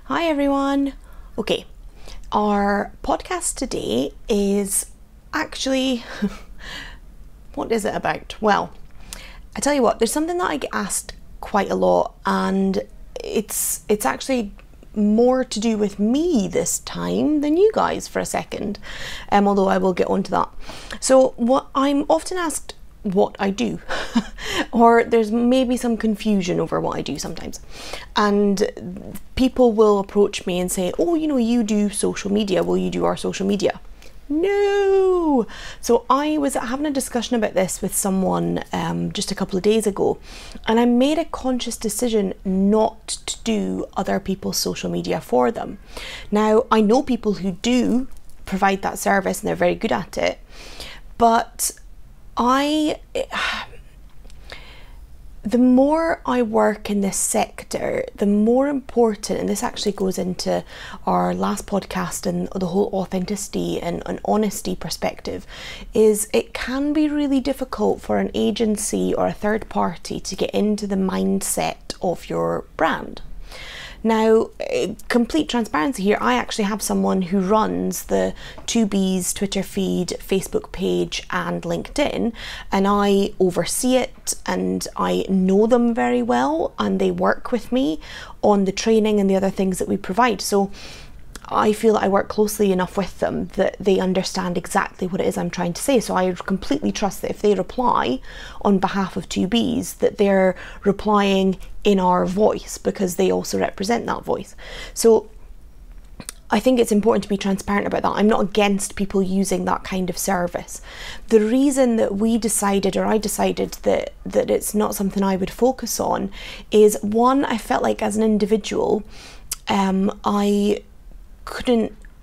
Hi everyone. Okay, our podcast today is actually, what is it about? Well, I tell you what, there's something that I get asked quite a lot, and it's actually more to do with me this time than you guys for a second, although I will get onto that. So what I'm often asked what I do or there's maybe some confusion over what I do sometimes, and people will approach me and say, oh, you do social media, will you do our social media? No. So I was having a discussion about this with someone just a couple of days ago, and I made a conscious decision not to do other people's social media for them. Now, I know people who do provide that service and they're very good at it, but the more I work in this sector, the more important, and this actually goes into our last podcast and the whole authenticity and honesty perspective, is it can be really difficult for an agency or a third party to get into the mindset of your brand. Now, complete transparency here, I actually have someone who runs the 2B's Twitter feed, Facebook page and LinkedIn, and I oversee it and I know them very well, and they work with me on the training and the other things that we provide. So I feel that I work closely enough with them that they understand exactly what it is I'm trying to say. So I completely trust that if they reply on behalf of 2B's, that they're replying in our voice because they also represent that voice. So I think it's important to be transparent about that. I'm not against people using that kind of service. The reason that we decided, or I decided that it's not something I would focus on is, one, I felt like as an individual,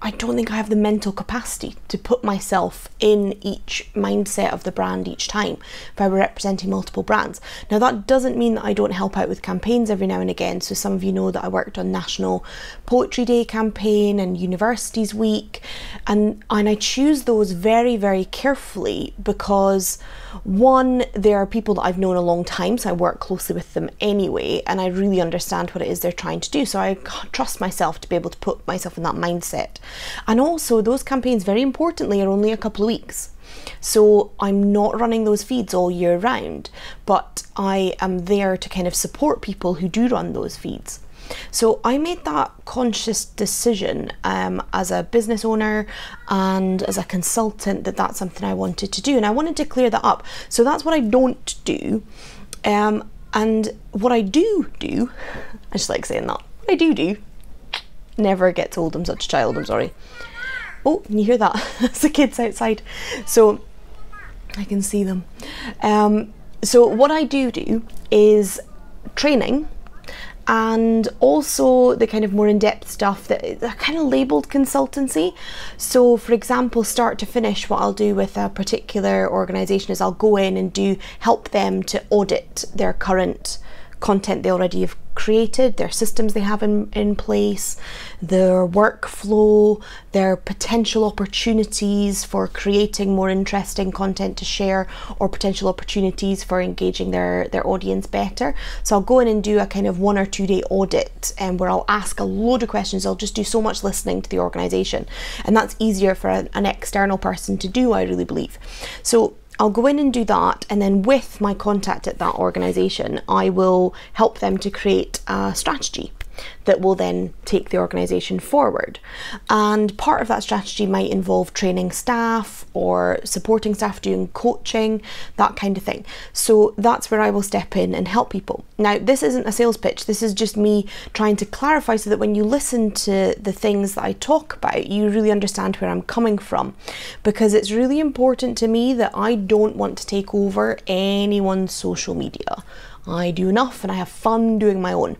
I don't think I have the mental capacity to put myself in each mindset of the brand each time if I were representing multiple brands. Now, that doesn't mean that I don't help out with campaigns every now and again. So some of you know that I worked on National Poetry Day campaign and Universities Week, and I choose those very, very carefully because, one, there are people that I've known a long time, so I work closely with them anyway, and I really understand what it is they're trying to do. So I trust myself to be able to put myself in that mindset. And also, those campaigns, very importantly, are only a couple of weeks. So I'm not running those feeds all year round, but I am there to kind of support people who do run those feeds. So I made that conscious decision as a business owner and as a consultant that that's something I wanted to do, and I wanted to clear that up. So that's what I don't do. And what I do, I just like saying that, what I do, never gets old. I'm such a child, I'm sorry. Oh, can you hear that? That's the kids outside. So I can see them. So what I do is training, and also the kind of more in-depth stuff that are kind of labelled consultancy. So for example, start to finish, what I'll do with a particular organisation is I'll go in and help them to audit their current content they already have created, their systems they have in place, their workflow, their potential opportunities for creating more interesting content to share, or potential opportunities for engaging their audience better. So I'll go in and do a kind of 1 or 2 day audit, and where I'll ask a load of questions. I'll just do so much listening to the organisation, and that's easier for an external person to do, I really believe. So I'll go in and do that, and then with my contact at that organisation, I will help them to create a strategy that will then take the organisation forward. And part of that strategy might involve training staff or supporting staff, doing coaching, that kind of thing. So that's where I will step in and help people. Now, this isn't a sales pitch, this is just me trying to clarify so that when you listen to the things that I talk about, you really understand where I'm coming from, because it's really important to me that I don't want to take over anyone's social media. I do enough and I have fun doing my own.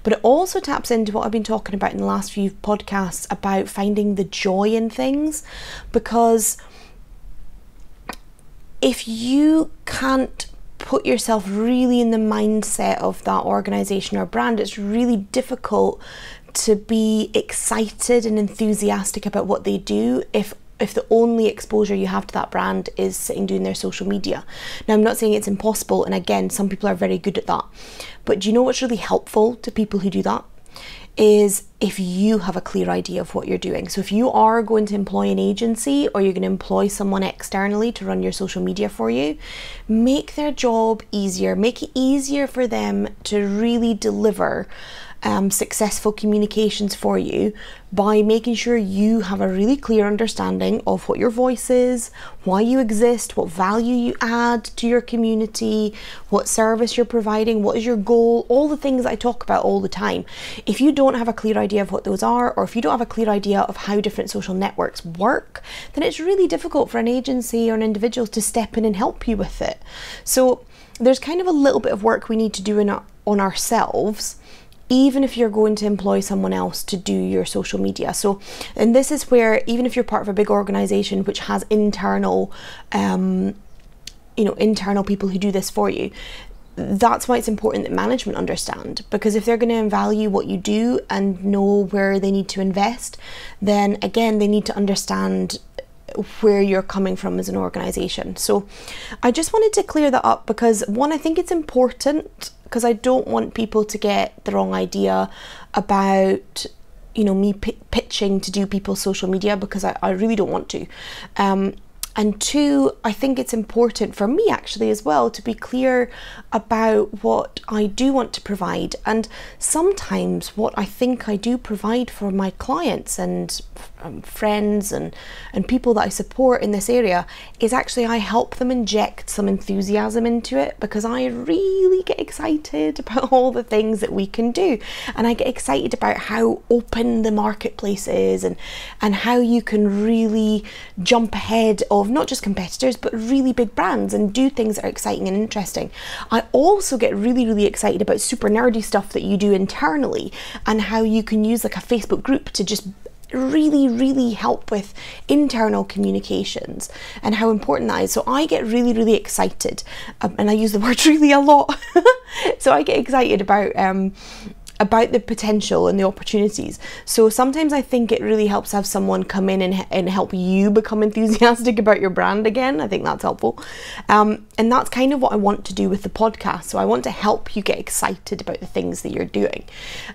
But it also taps into what I've been talking about in the last few podcasts about finding the joy in things, because if you can't put yourself really in the mindset of that organisation or brand, it's really difficult to be excited and enthusiastic about what they do if the only exposure you have to that brand is sitting doing their social media. Now, I'm not saying it's impossible, and again, some people are very good at that, but do you know what's really helpful to people who do that? is if you have a clear idea of what you're doing. So if you are going to employ an agency or you're going to employ someone externally to run your social media for you, make their job easier, make it easier for them to really deliver successful communications for you by making sure you have a really clear understanding of what your voice is, why you exist, what value you add to your community, what service you're providing, what is your goal, all the things I talk about all the time. If you don't have a clear idea of what those are, or if you don't have a clear idea of how different social networks work, then it's really difficult for an agency or an individual to step in and help you with it. So there's kind of a little bit of work we need to do on ourselves, even if you're going to employ someone else to do your social media. So, and this is where, even if you're part of a big organization which has internal, internal people who do this for you, that's why it's important that management understand, because if they're going to value what you do and know where they need to invest, then again, they need to understand where you're coming from as an organization. So I just wanted to clear that up because, one, I think it's important, because I don't want people to get the wrong idea about, me pitching to do people's social media, because I really don't want to. And two, I think it's important for me actually as well to be clear about what I do want to provide. And sometimes what I think I do provide for my clients and friends and people that I support in this area is actually I help them inject some enthusiasm into it, because I really get excited about all the things that we can do. And I get excited about how open the marketplace is and how you can really jump ahead of not just competitors but really big brands and do things that are exciting and interesting. I also get really, really excited about super nerdy stuff that you do internally and how you can use like a Facebook group to just really, really help with internal communications and how important that is. So I get really, really excited, and I use the word really a lot. So I get excited about the potential and the opportunities. So sometimes I think it really helps to have someone come in and help you become enthusiastic about your brand again. I think that's helpful. And that's kind of what I want to do with the podcast. So I want to help you get excited about the things that you're doing.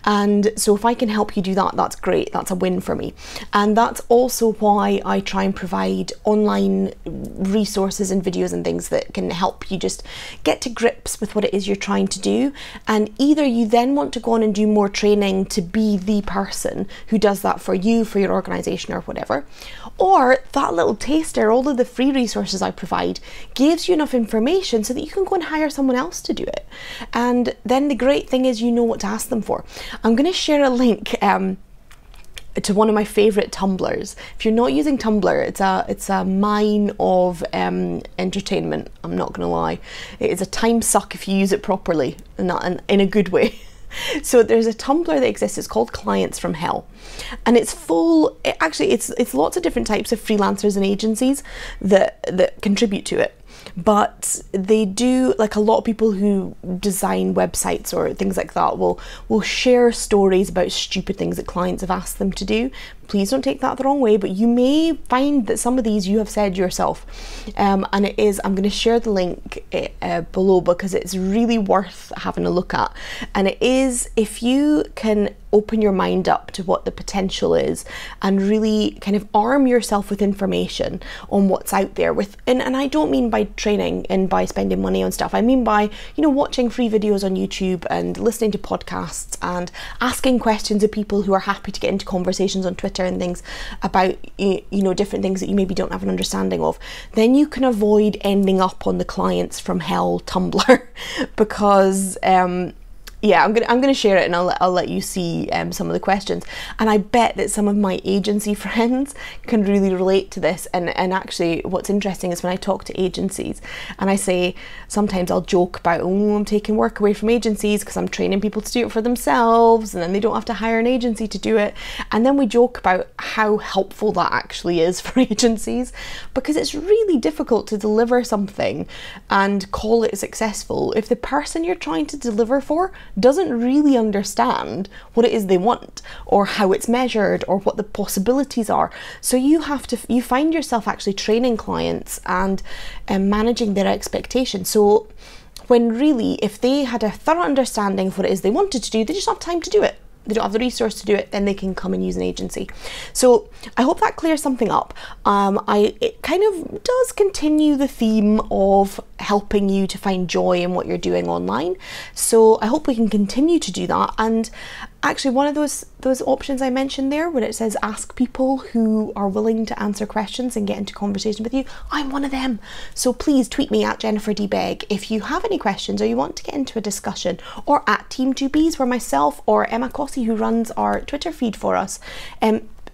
And so if I can help you do that, that's great. That's a win for me. And that's also why I try and provide online resources and videos and things that can help you just get to grips with what it is you're trying to do. And either you then want to go on and do more training to be the person who does that for you, for your organization or whatever, or that little taster, all of the free resources I provide gives you enough information so that you can go and hire someone else to do it. And then the great thing is you know what to ask them for. I'm going to share a link to one of my favorite Tumblrs. If you're not using Tumblr, it's a mine of entertainment. I'm not going to lie. It is a time suck if you use it properly and not in a good way. So there's a Tumblr that exists, it's called Clients from Hell, and it's full, it's lots of different types of freelancers and agencies that contribute to it. But they do, like a lot of people who design websites or things like that will share stories about stupid things that clients have asked them to do. Please don't take that the wrong way, but you may find that some of these you have said yourself. And it is, I'm going to share the link below because it's really worth having a look at. And it is, if you can open your mind up to what the potential is and really kind of arm yourself with information on what's out there and I don't mean by training and by spending money on stuff. I mean by, watching free videos on YouTube and listening to podcasts and asking questions of people who are happy to get into conversations on Twitter and things about, different things that you maybe don't have an understanding of. Then you can avoid ending up on the Clients from Hell Tumblr because, yeah, I'm gonna share it and I'll let you see some of the questions. And I bet that some of my agency friends can really relate to this. And actually what's interesting is when I talk to agencies and I say, sometimes I'll joke about, oh, I'm taking work away from agencies because I'm training people to do it for themselves and then they don't have to hire an agency to do it. And then we joke about how helpful that actually is for agencies, because it's really difficult to deliver something and call it successful if the person you're trying to deliver for doesn't really understand what it is they want or how it's measured or what the possibilities are. So you find yourself actually training clients and managing their expectations. So when really, if they had a thorough understanding of what it is they wanted to do, they just don't have time to do it. they don't have the resource to do it, then they can come and use an agency. So I hope that clears something up. It kind of does continue the theme of helping you to find joy in what you're doing online. So I hope we can continue to do that. And actually, one of those options I mentioned there, where it says ask people who are willing to answer questions and get into conversation with you, I'm one of them. So please tweet me at Jennifer D. Begg if you have any questions or you want to get into a discussion, or at Team2Bs, where myself or Emma Cossey, who runs our Twitter feed for us,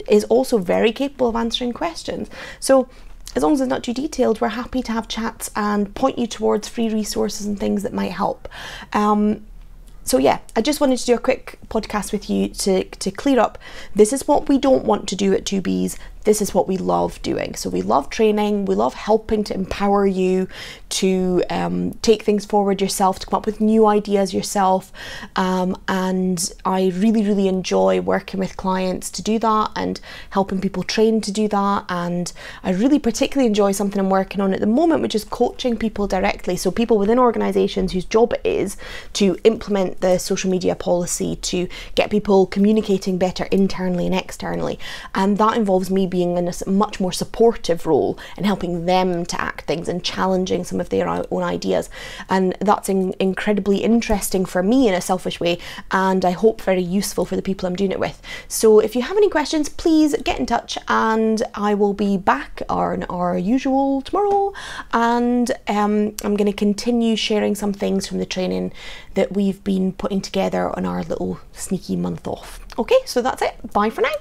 is also very capable of answering questions. So as long as it's not too detailed, we're happy to have chats and point you towards free resources and things that might help. So yeah, I just wanted to do a quick podcast with you to clear up. This is what we don't want to do at 2Bs. This is what we love doing. So we love training, we love helping to empower you to take things forward yourself, to come up with new ideas yourself. And I really, really enjoy working with clients to do that and helping people train to do that. And I really particularly enjoy something I'm working on at the moment, which is coaching people directly. So people within organizations whose job it is to implement the social media policy, to get people communicating better internally and externally. And that involves me being in a much more supportive role and helping them to act things and challenging some of their own ideas. And that's incredibly interesting for me in a selfish way, and I hope very useful for the people I'm doing it with. So if you have any questions, please get in touch, and I will be back on our usual tomorrow. And I'm going to continue sharing some things from the training that we've been putting together on our little sneaky month off. Okay, so that's it. Bye for now.